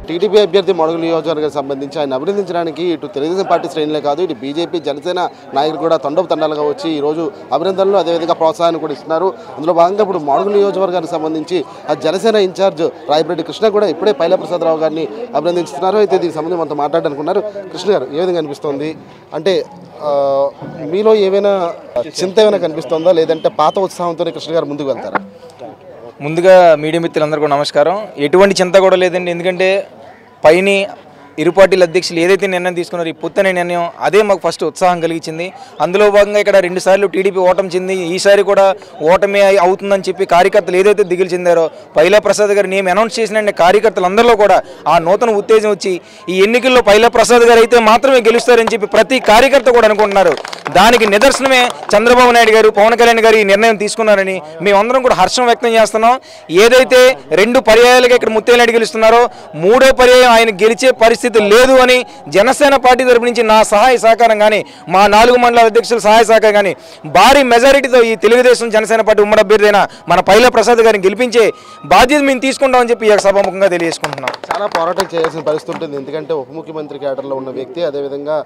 TDP అభ్యర్థి మాడుగుల నియోజకవర్గానికి సంబంధించి ఆయన అభినందించడానికి ఇటు తెలుగుదేశం పార్టీ శ్రేణులే కాదు, ఇటు బీజేపీ జనసేన నాయకులు కూడా తండోపతండాలుగా వచ్చి ఈరోజు అభినందనలు అదేవిధంగా ప్రోత్సాహాన్ని కూడా ఇస్తున్నారు. అందులో భాగంగా ఇప్పుడు మాడుగుల నియోజకవర్గానికి సంబంధించి ఆ జనసేన ఇన్ఛార్జ్ రాయపరెడ్డి కృష్ణ కూడా ఇప్పుడే పైలప్రసాదరావు గారిని అభినందిస్తున్నారు. అయితే దీనికి సంబంధించి మనతో మాట్లాడాలనుకున్నారు. కృష్ణ గారు, ఏ విధంగా అనిపిస్తోంది? అంటే మీలో ఏమైనా చింత ఏమైనా కనిపిస్తుందా, లేదంటే పాత ఉత్సాహంతోనే కృష్ణ గారు ముందుకు వెళ్తారా? ముందుగా మీడియా మిత్రులందరికీ నమస్కారం. ఎటువంటి చింత కూడా లేదండి. ఎందుకంటే పైన ఇరు పార్టీల అధ్యక్షులు ఏదైతే నిర్ణయం తీసుకున్నారో ఈ పొత్తనే నిర్ణయం అదే మాకు ఫస్ట్ ఉత్సాహం కలిగించింది. అందులో భాగంగా ఇక్కడ 2 సార్లు టీడీపీ ఓటమి చెంది ఈసారి కూడా ఓటమి అవుతుందని చెప్పి కార్యకర్తలు ఏదైతే దిగులు చెందారో పైలప్రసాద్ గారు నేను అనౌన్స్ చేసిన కార్యకర్తలందరిలో కూడా ఆ నూతన ఉత్తేజం వచ్చి ఈ ఎన్నికల్లో పైలప్రసాద్ గారు అయితే మాత్రమే గెలుస్తారని చెప్పి ప్రతి కార్యకర్త కూడా అనుకుంటున్నారు. దానికి నిదర్శనమే చంద్రబాబు నాయుడు గారు, పవన్ కళ్యాణ్ గారు ఈ నిర్ణయం తీసుకున్నారని మేమందరం కూడా హర్షం వ్యక్తం చేస్తున్నాం. ఏదైతే 2 పర్యాయాలుగా ఇక్కడ ముత్తేనాయుడు గెలుస్తున్నారో 3వ పర్యాయం ఆయన గెలిచే పరిస్థితి లేదు అని జనసేన పార్టీ తరపు నుంచి నా సహాయ సహకారం కానీ మా 4 మండలాల అధ్యక్షుల సహాయ సహకారం కానీ భారీ మెజారిటీతో ఈ తెలుగుదేశం జనసేన పార్టీ ఉమ్మడి అభ్యర్థి అయిన మన పైలప్రసాద్ గారిని గెలిపించే బాధ్యత మేము తీసుకుంటామని చెప్పి ఈ సభాముఖంగా తెలియజేసుకుంటున్నాం. చాలా పోరాటం చేయాల్సిన పరిస్థితి ఉంటుంది. ఎందుకంటే ఉప ముఖ్యమంత్రి క్యాడర్లో ఉన్న వ్యక్తి, అదేవిధంగా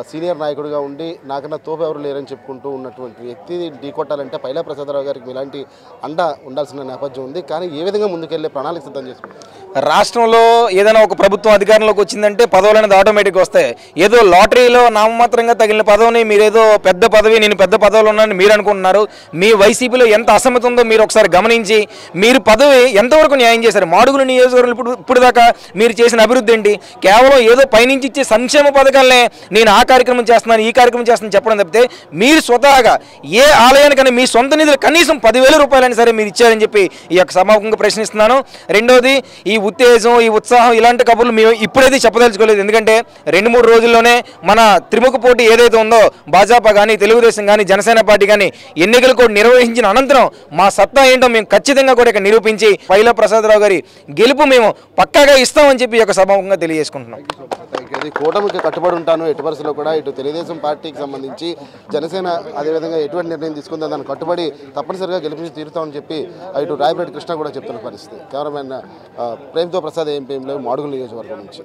సీనియర్ నాయకుడిగా ఉండి నాకన్నా తోపు ఎవరు లేరని చెప్పుకుంటూ ఉన్నటువంటి వ్యక్తి ఢీకొట్టాలంటే పైలప్రసాదరావు గారికి ఇలాంటి అండ ఉండాల్సిన నేపథ్యం ఉంది. కానీ ఏ విధంగా ముందుకెళ్లే ప్రణాళిక సిద్ధం చేసుకుంటారు? రాష్ట్రంలో ఏదైనా ఒక ప్రభుత్వం అధికారంలోకి వచ్చిందంటే పదవులు అనేది ఆటోమేటిక్గా వస్తాయి. ఏదో లాటరీలో నామమాత్రంగా తగిలిన పదవిని మీరేదో పెద్ద పదవి, నేను పెద్ద పదవులు ఉన్నానని మీరు అనుకుంటున్నారు. మీ వైసీపీలో ఎంత అసమ్మతి ఉందో మీరు ఒకసారి గమనించి మీరు పదవి ఎంతవరకు న్యాయం చేశారు? మాడుగుల నియోజకవర్గం ఇప్పుడు దాకా మీరు చేసిన అభివృద్ధి ఏంటి? కేవలం ఏదో పైనుంచి ఇచ్చే సంక్షేమ పథకాలనే నేను ఆ కార్యక్రమం చేస్తున్నాను, ఈ కార్యక్రమం చేస్తున్నాను చెప్పడం తప్పితే మీరు స్వతహాగా ఏ ఆలయానికైనా మీ సొంత నిధులు కనీసం 10,000 రూపాయలైనా సరే మీరు ఇచ్చారని చెప్పి ఈ యొక్క సమాముఖంగా ప్రశ్నిస్తున్నాను. రెండోది, ఈ ఉత్తేజం, ఈ ఉత్సాహం ఇలాంటి కబుర్లు మేము ఇప్పుడైతే చెప్పదలుచుకోలేదు. ఎందుకంటే 2-3 రోజుల్లోనే మన త్రిముఖ పోటీ ఏదైతే ఉందో భాజపా కానీ, తెలుగుదేశం కానీ, జనసేన పార్టీ కానీ ఎన్నికలు కూడా నిర్వహించిన అనంతరం మా సత్తా ఏంటో మేము ఖచ్చితంగా కూడా ఇక్కడ నిరూపించి పైలప్రసాదరావు గారి గెలుపు మేము పక్కాగా ఇస్తామని చెప్పి ఈ యొక్క సభాముఖంగా తెలియజేసుకుంటున్నాం. కూటమికి కట్టుబడి ఉంటాను. ఎటు పరిస్థితుల్లో కూడా ఇటు తెలుగుదేశం పార్టీకి సంబంధించి జనసేన అదేవిధంగా ఎటువంటి నిర్ణయం తీసుకుందో దాన్ని కట్టుబడి తప్పనిసరిగా గెలిపించి తీరుతామని చెప్పి ఇటు రాయపరెడ్డి కృష్ణ కూడా చెప్తున్న పరిస్థితి. కెమెరామెన్ ప్రేమ్తో ప్రసాద్, ఎంపీ మాడుగుల నియోజకవర్గం నుంచి.